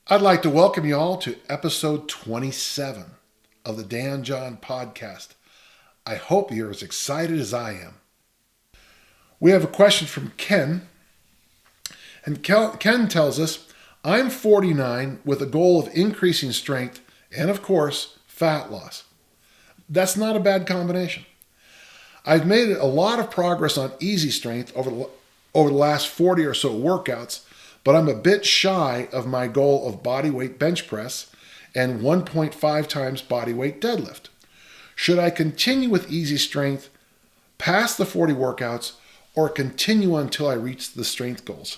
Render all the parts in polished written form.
I'd like to welcome you all to episode 27 of the Dan John podcast. I hope you're as excited as I am. We have a question from Ken, and Ken tells us, I'm 49 with a goal of increasing strength and, of course, fat loss. That's not a bad combination. I've made a lot of progress on easy strength over the last 40 or so workouts, but I'm a bit shy of my goal of body weight bench press and 1.5 times body weight deadlift. Should I continue with easy strength past the 40 workouts or continue until I reach the strength goals?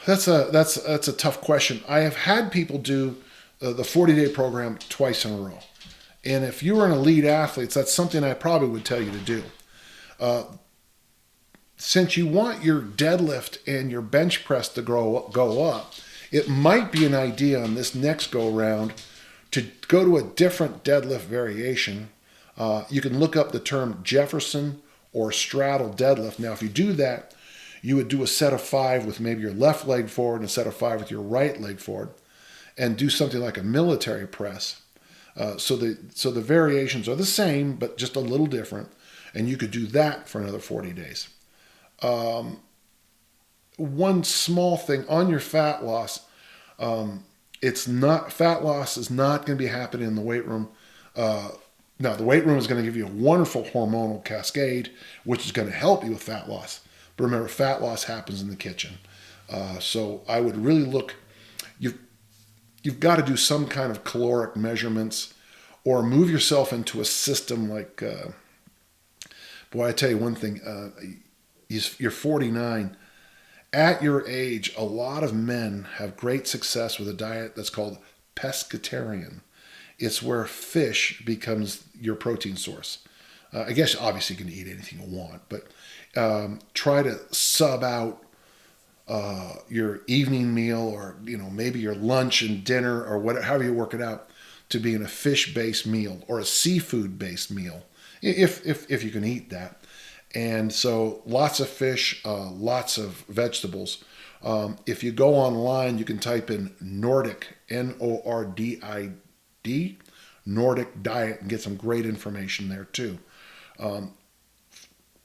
That's a tough question. I have had people do the 40-day program twice in a row. And if you were an elite athlete, that's something I probably would tell you to do. Since you want your deadlift and your bench press to go up, it might be an idea on this next go round to go to a different deadlift variation. You can look up the term Jefferson or Straddle deadlift. Now, if you do that, you would do a set of 5 with maybe your left leg forward and a set of 5 with your right leg forward, and do something like a military press. So the variations are the same, but just a little different, and you could do that for another 40 days. One small thing on your fat loss, fat loss is not going to be happening in the weight room. Now, the weight room is going to give you a wonderful hormonal cascade, which is going to help you with fat loss. But remember, fat loss happens in the kitchen. So I would really look. You've got to do some kind of caloric measurements, or move yourself into a system like. Boy, I tell you one thing. You're 49. At your age, a lot of men have great success with a diet that's called pescatarian. It's where fish becomes your protein source. I guess obviously you can eat anything you want, but try to sub out your evening meal, or maybe your lunch and dinner, or whatever, however you work it out, to being a fish-based meal or a seafood-based meal, if you can eat that. And so lots of fish, lots of vegetables. If you go online, you can type in Nordic, Nordid, Nordic diet, and get some great information there too.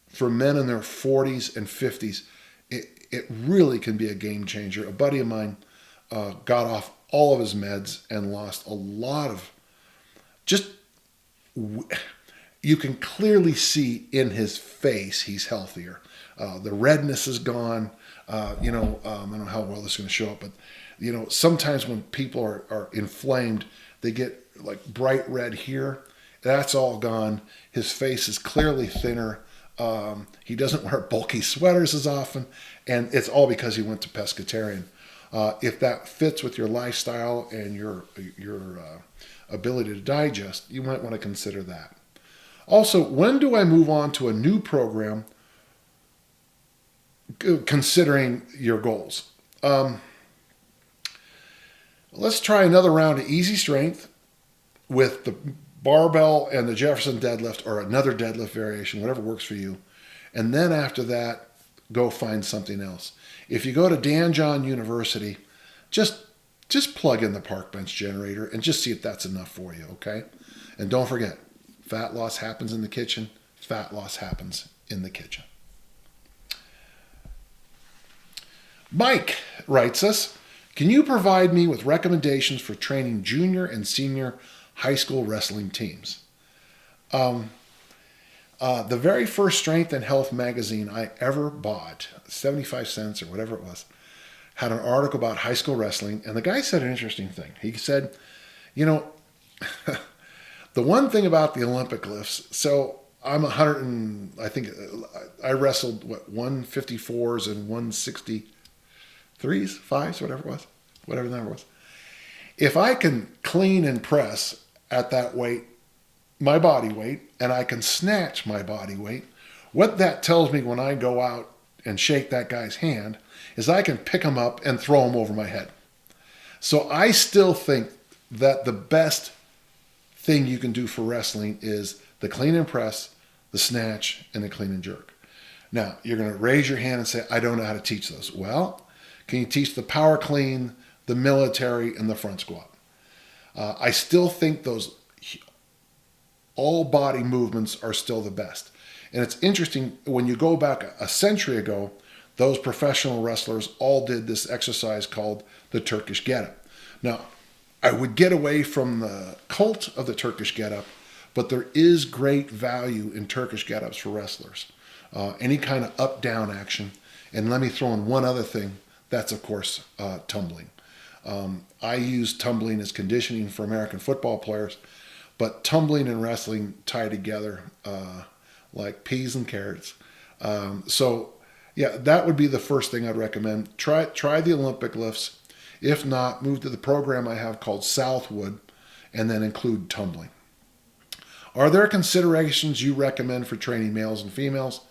For men in their 40s and 50s, it really can be a game changer. A buddy of mine got off all of his meds and lost a lot of you can clearly see in his face he's healthier. The redness is gone. I don't know how well this is going to show up, but sometimes when people are inflamed, they get like bright red here. That's all gone. His face is clearly thinner. He doesn't wear bulky sweaters as often, and it's all because he went to pescatarian. If that fits with your lifestyle and your ability to digest, you might want to consider that. Also, when do I move on to a new program, considering your goals? Let's try another round of easy strength with the barbell and the Jefferson deadlift, or another deadlift variation, whatever works for you. And then after that, go find something else. If you go to Dan John University, just plug in the park bench generator and just see if that's enough for you, okay? And don't forget, fat loss happens in the kitchen. Fat loss happens in the kitchen. Mike writes us, can you provide me with recommendations for training junior and senior high school wrestling teams? The very first Strength and Health magazine I ever bought, 75 cents or whatever it was, had an article about high school wrestling, and the guy said an interesting thing. He said, the one thing about the Olympic lifts, so I'm 100 and I think I wrestled 154s and 163s, 5s, whatever the number was. If I can clean and press at that weight, my body weight, and I can snatch my body weight, what that tells me when I go out and shake that guy's hand is I can pick him up and throw him over my head. So I still think that the best thing you can do for wrestling is the clean and press, the snatch, and the clean and jerk. Now, you're going to raise your hand and say, I don't know how to teach those. Well, Can you teach the power clean, the military, and the front squat? I still think those all body movements are still the best. And it's interesting, when you go back a century ago, those professional wrestlers all did this exercise called the Turkish get-up. Now, I would get away from the cult of the Turkish get-up, but there is great value in Turkish get-ups for wrestlers. Any kind of up-down action. And let me throw in one other thing. That's, of course, tumbling. I use tumbling as conditioning for American football players, but tumbling and wrestling tie together like peas and carrots. So, yeah, that would be the first thing I'd recommend. Try the Olympic lifts. If not, move to the program I have called Southwood, and then include tumbling. Are there considerations you recommend for training males and females?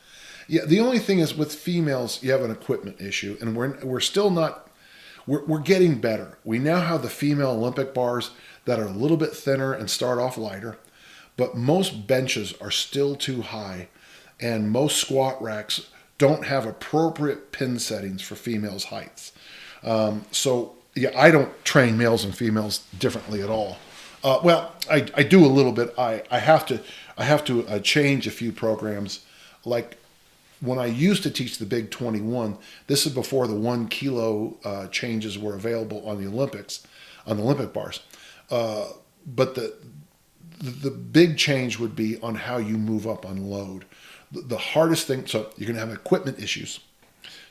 Yeah, the only thing is with females, you have an equipment issue, and we're still not. We're getting better. We now have the female Olympic bars that are a little bit thinner and start off lighter, but most benches are still too high, and most squat racks don't have appropriate pin settings for females' heights. So, yeah, I don't train males and females differently at all. Well, I do a little bit. I have to change a few programs. Like when I used to teach the Big 21, this is before the 1 kilo changes were available on the Olympics, on the Olympic bars. But the big change would be on how you move up on load. The hardest thing, so you're going to have equipment issues.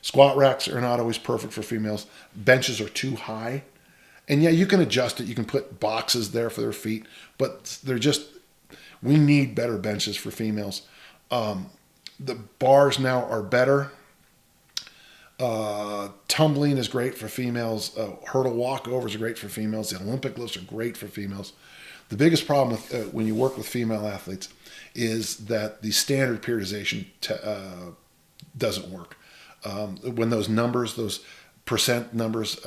Squat racks are not always perfect for females. Benches are too high. And yeah, you can adjust it. You can put boxes there for their feet, but we need better benches for females. The bars now are better. Tumbling is great for females. Hurdle walkovers are great for females. The Olympic lifts are great for females. The biggest problem with when you work with female athletes is that the standard periodization doesn't work. When those numbers, those percent numbers,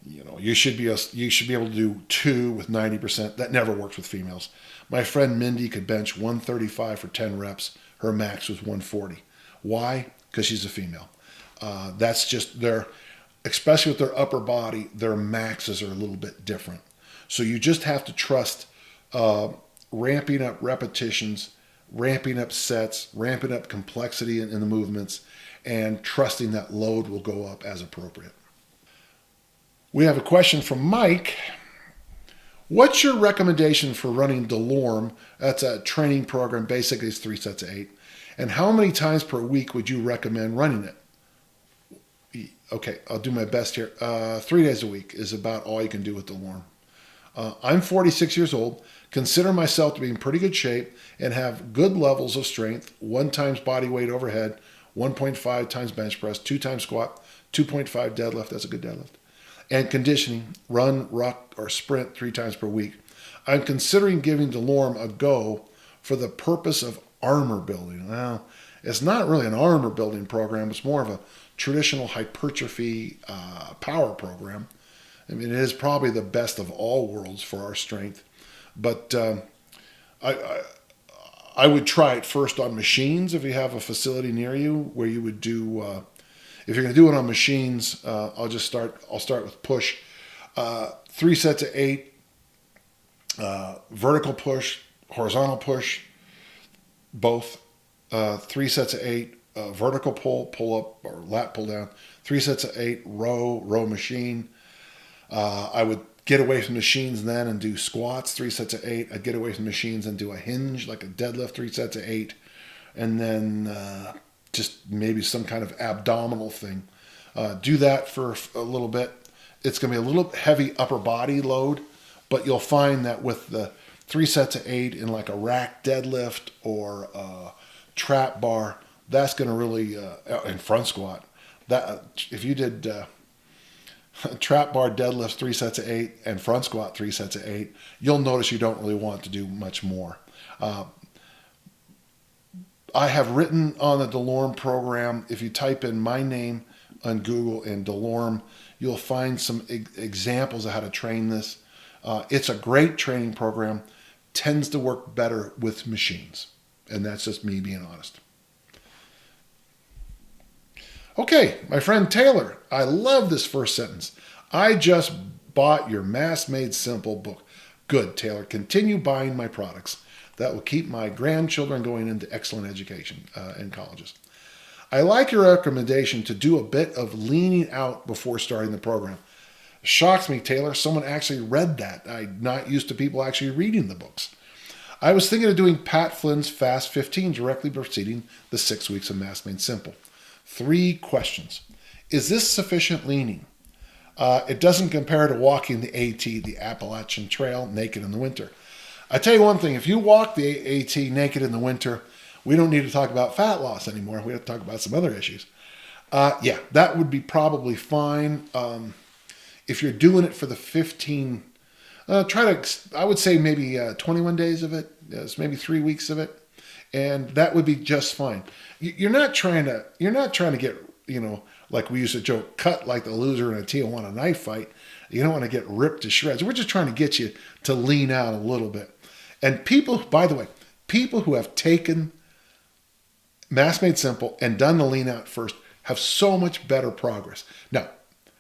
you should be able to do 2 with 90%. That never works with females. My friend Mindy could bench 135 for 10 reps. Her max was 140. Why? Because she's a female. That's just especially with their upper body, their maxes are a little bit different. So you just have to trust ramping up repetitions, ramping up sets, ramping up complexity in the movements, and trusting that load will go up as appropriate. We have a question from Mike. What's your recommendation for running Delorme? That's a training program. Basically, it's 3 sets of 8. And how many times per week would you recommend running it? Okay, I'll do my best here. 3 days a week is about all you can do with Delorme. I'm 46 years old, consider myself to be in pretty good shape, and have good levels of strength. 1 times body weight overhead, 1.5 times bench press, 2 times squat, 2.5 deadlift. That's a good deadlift. And conditioning, run, ruck, or sprint 3 times per week. I'm considering giving Delorme a go for the purpose of armor building. Well, it's not really an armor building program. It's more of a traditional hypertrophy power program. I mean, it is probably the best of all worlds for our strength. But I would try it first on machines if you have a facility near you where you would do... if you're going to do it on machines, I'll start with push. 3 sets of 8, vertical push, horizontal push, both. 3 sets of 8, vertical pull up, or lat pull down. 3 sets of 8, row machine. I would get away from machines then and do squats, 3 sets of 8. I'd get away from machines and do a hinge, like a deadlift, 3 sets of 8. And then... just maybe some kind of abdominal thing. Do that for a little bit. It's going to be a little heavy upper body load, but you'll find that with the 3 sets of 8 in like a rack deadlift or a trap bar, that's going to really, and front squat, that if you did trap bar deadlifts 3 sets of 8 and front squat 3 sets of 8, you'll notice you don't really want to do much more. I have written on the Delorme program, if you type in my name on Google and Delorme, you'll find some examples of how to train this. It's a great training program, tends to work better with machines. And that's just me being honest. Okay, my friend Taylor, I love this first sentence. I just bought your Mass Made Simple book. Good, Taylor. Continue buying my products. That will keep my grandchildren going into excellent education in colleges. I like your recommendation to do a bit of leaning out before starting the program. Shocks me, Taylor. Someone actually read that. I'm not used to people actually reading the books. I was thinking of doing Pat Flynn's Fast 15 directly preceding the 6 weeks of Mass Made Simple. 3 questions. Is this sufficient leaning? It doesn't compare to walking the AT, the Appalachian Trail, naked in the winter. I tell you one thing, if you walk the AT naked in the winter, we don't need to talk about fat loss anymore. We have to talk about some other issues. Yeah, that would be probably fine. If you're doing it for the 15, I would say maybe 21 days of it, yes, maybe 3 weeks of it, and that would be just fine. You're not trying to get, like we used to joke, cut like the loser in a Tijuana knife fight. You don't want to get ripped to shreds. We're just trying to get you to lean out a little bit. And people, by the way, people who have taken Mass Made Simple and done the lean out first have so much better progress. Now,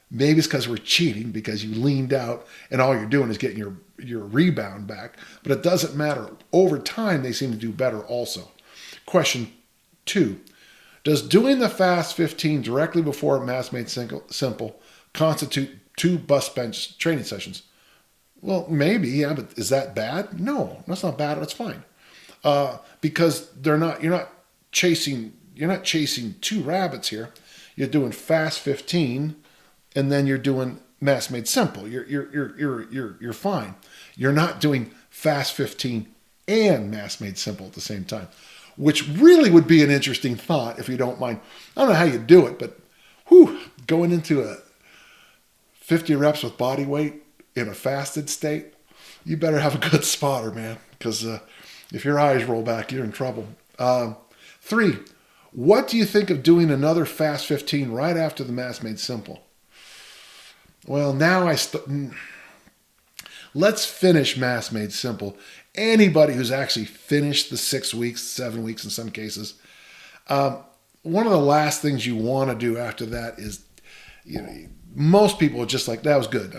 maybe it's because we're cheating because you leaned out and all you're doing is getting your rebound back, but it doesn't matter. Over time, they seem to do better also. Question 2. Does doing the Fast 15 directly before Mass Made Simple constitute 2 bus bench training sessions? Well, maybe, yeah, but is that bad? No, that's not bad. That's fine. Because you're not chasing 2 rabbits here. You're doing Fast 15 and then you're doing Mass Made Simple. You're fine. You're not doing Fast 15 and Mass Made Simple at the same time, which really would be an interesting thought if you don't mind. I don't know how you do it, but going into a 50 reps with body weight in a fasted state, you better have a good spotter, man, because if your eyes roll back, you're in trouble. 3, what do you think of doing another Fast 15 right after the Mass Made Simple? Well, now let's finish Mass Made Simple. Anybody who's actually finished the 6 weeks, 7 weeks in some cases, one of the last things you want to do after that is, most people are just like, that was good.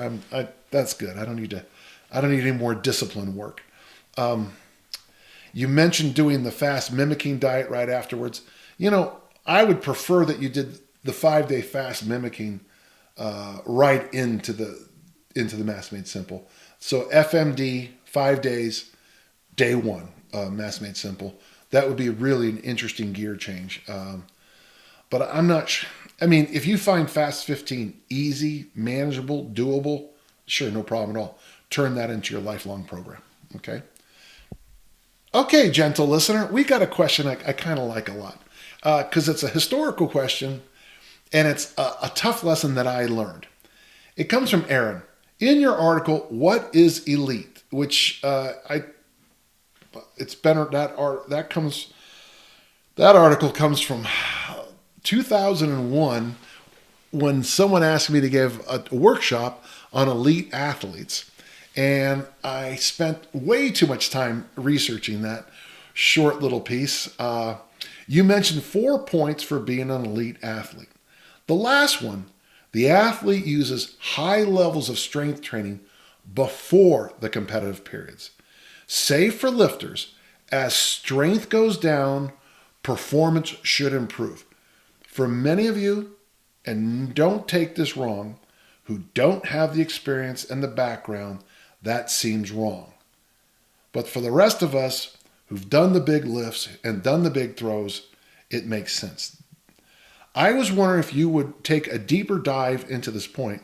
That's good. I don't need any more discipline work. You mentioned doing the fast mimicking diet right afterwards. I would prefer that you did the 5-day fast mimicking right into the Mass Made Simple. So FMD, 5 days, day 1, Mass Made Simple. That would be really an interesting gear change. But I'm not sure. I mean, if you find Fast 15 easy, manageable, doable, sure, no problem at all. Turn that into your lifelong program, okay? Okay, gentle listener, we got a question I kind of like a lot because it's a historical question and it's a tough lesson that I learned. It comes from Aaron. In your article, What is Elite? Which that article comes from 2001 when someone asked me to give a workshop on elite athletes. And I spent way too much time researching that short little piece. You mentioned 4 points for being an elite athlete. The last one, the athlete uses high levels of strength training before the competitive periods. Save for lifters, as strength goes down, performance should improve. For many of you, and don't take this wrong, who don't have the experience and the background, that seems wrong. But for the rest of us who've done the big lifts and done the big throws, it makes sense. I was wondering if you would take a deeper dive into this point,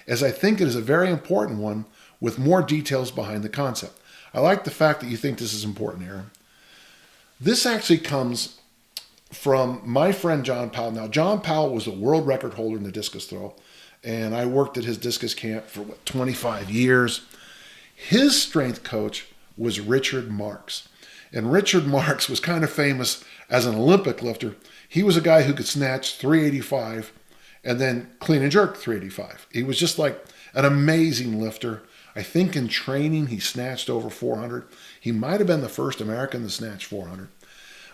as I think it is a very important one with more details behind the concept. I like the fact that you think this is important, Aaron. This actually comes from my friend John Powell. Now, John Powell was a world record holder in the discus throw, and I worked at his discus camp for 25 years. His strength coach was Richard Marks. And Richard Marks was kind of famous as an Olympic lifter. He was a guy who could snatch 385 and then clean and jerk 385. He was just like an amazing lifter. I think in training he snatched over 400. He might have been the first American to snatch 400.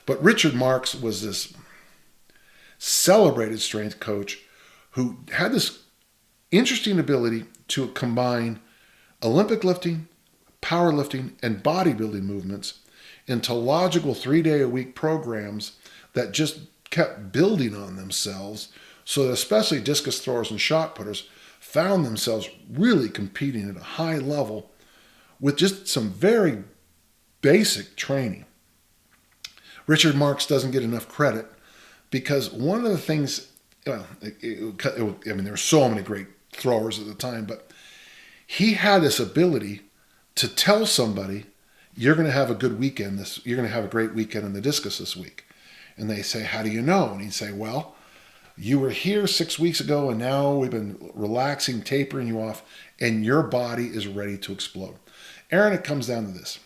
But Richard Marks was this celebrated strength coach who had this interesting ability to combine Olympic lifting, powerlifting, and bodybuilding movements into logical 3-day-a-week programs that just kept building on themselves, so that especially discus throwers and shot putters found themselves really competing at a high level with just some very basic training. Richard Marks doesn't get enough credit because one of the things, well, there were so many great throwers at the time, but he had this ability to tell somebody, you're going to have a good weekend. You're going to have a great weekend in the discus this week. And they say, how do you know? And he'd say, well, you were here 6 weeks ago and now we've been relaxing, tapering you off, and your body is ready to explode. Aaron, it comes down to this.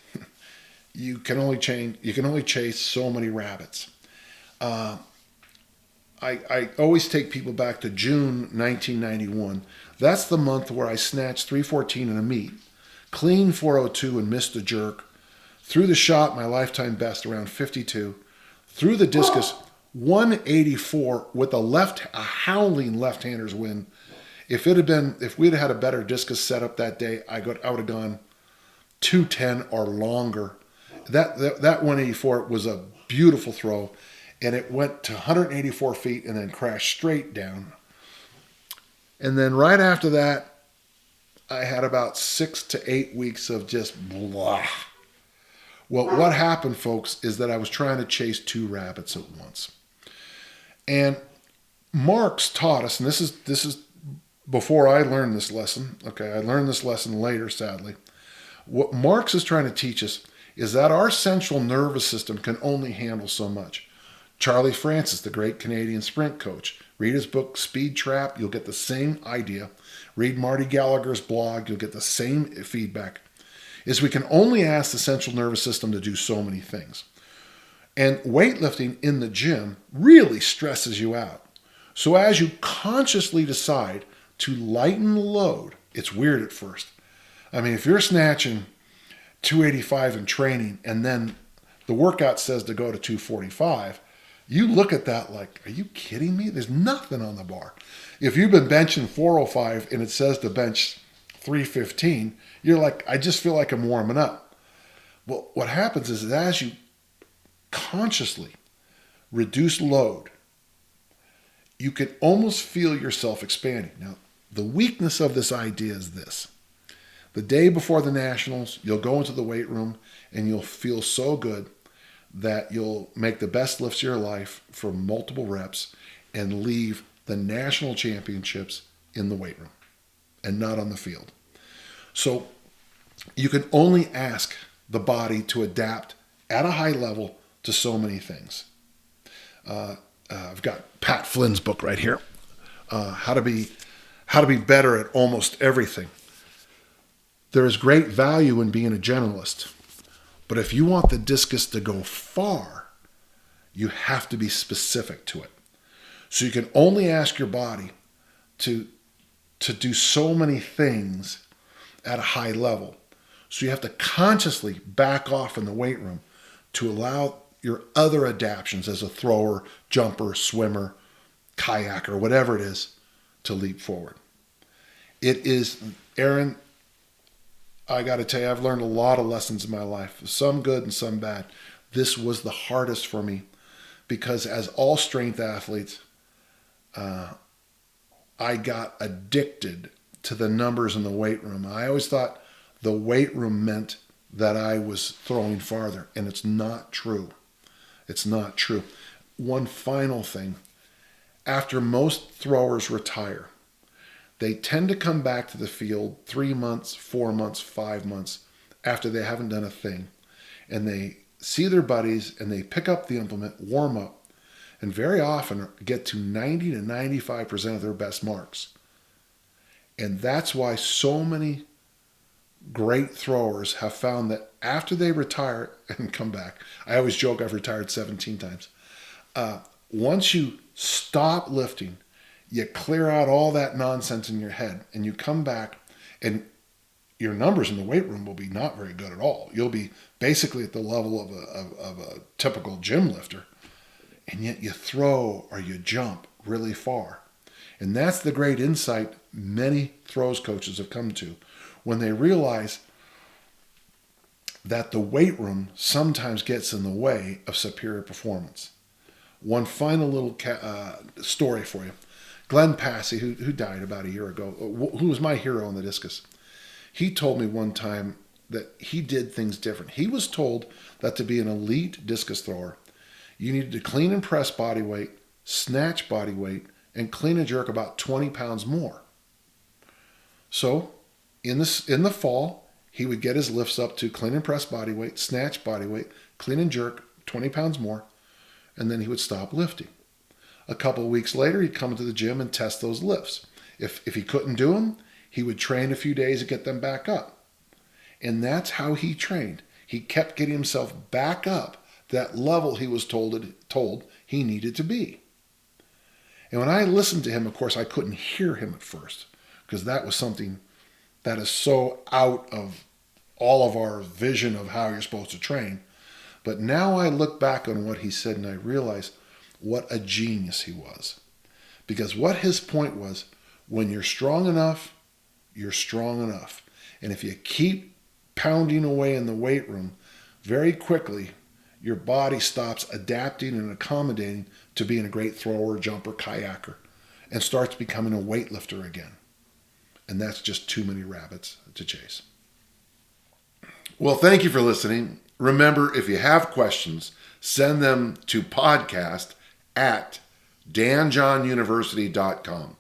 You can only chase so many rabbits. I always take people back to June 1991. That's the month where I snatched 314 in a meet, clean 402 and missed a jerk, threw the shot my lifetime best around 52, threw the discus 184 with a howling left-hander's win. If we'd had a better discus setup that day, I would have gone 210 or longer. That 184 was a beautiful throw, and it went to 184 feet and then crashed straight down. And then right after that, I had about 6 to 8 weeks of just blah. Well, what happened, folks, is that I was trying to chase 2 rabbits at once. And Marx taught us, and this is before I learned this lesson. Okay, I learned this lesson later, sadly. What Marx is trying to teach us is that our central nervous system can only handle so much. Charlie Francis, the great Canadian sprint coach, read his book Speed Trap, you'll get the same idea. Read Marty Gallagher's blog, you'll get the same feedback. Is we can only ask the central nervous system to do so many things. And weightlifting in the gym really stresses you out. So as you consciously decide to lighten the load, it's weird at first. I mean, if you're snatching 285 in training and then the workout says to go to 245, you look at that like, are you kidding me? There's nothing on the bar. If you've been benching 405 and it says to bench 315, you're like, I just feel like I'm warming up. Well, what happens is that as you consciously reduce load, you can almost feel yourself expanding. Now, the weakness of this idea is this. The day before the nationals, you'll go into the weight room and you'll feel so good that you'll make the best lifts of your life for multiple reps and leave the national championships in the weight room and not on the field. So you can only ask the body to adapt at a high level to so many things. I've got Pat Flynn's book right here, How to Be Better at Almost Everything. There is great value in being a generalist, but if you want the discus to go far, you have to be specific to it. So you can only ask your body to do so many things at a high level. So you have to consciously back off in the weight room to allow your other adaptations as a thrower, jumper, swimmer, kayaker, whatever it is, to leap forward. It is, Aaron, I got to tell you, I've learned a lot of lessons in my life, some good and some bad. This was the hardest for me because as all strength athletes, I got addicted to the numbers in the weight room. I always thought the weight room meant that I was throwing farther, and it's not true. It's not true. One final thing. After most throwers retire, they tend to come back to the field 3 months, 4 months, 5 months after they haven't done a thing. And they see their buddies and they pick up the implement, warm up, and very often get to 90 to 95% of their best marks. And that's why so many great throwers have found that after they retire and come back, I always joke I've retired 17 times. Once you stop lifting, you clear out all that nonsense in your head and you come back and your numbers in the weight room will be not very good at all. You'll be basically at the level of a typical gym lifter. and yet you throw or you jump really far. And that's the great insight many throws coaches have come to when they realize that the weight room sometimes gets in the way of superior performance. One final little story for you. Glenn Passy, who died about a year ago, who was my hero in the discus, he told me one time that he did things different. He was told that to be an elite discus thrower, you needed to clean and press body weight, snatch body weight, and clean and jerk about 20 pounds more. So in the fall, he would get his lifts up to clean and press body weight, snatch body weight, clean and jerk 20 pounds more, and then he would stop lifting. A couple of weeks later, he'd come to the gym and test those lifts. If he couldn't do them, he would train a few days to get them back up. And that's how he trained. He kept getting himself back up that level he was told he needed to be. And when I listened to him, of course, I couldn't hear him at first because that was something that is so out of all of our vision of how you're supposed to train. But now I look back on what he said and I realize what a genius he was. Because what his point was, when you're strong enough, you're strong enough. And if you keep pounding away in the weight room, very quickly, your body stops adapting and accommodating to being a great thrower, jumper, kayaker, and starts becoming a weightlifter again. And that's just too many rabbits to chase. Well, thank you for listening. Remember, if you have questions, send them to podcast@danjohnuniversity.com.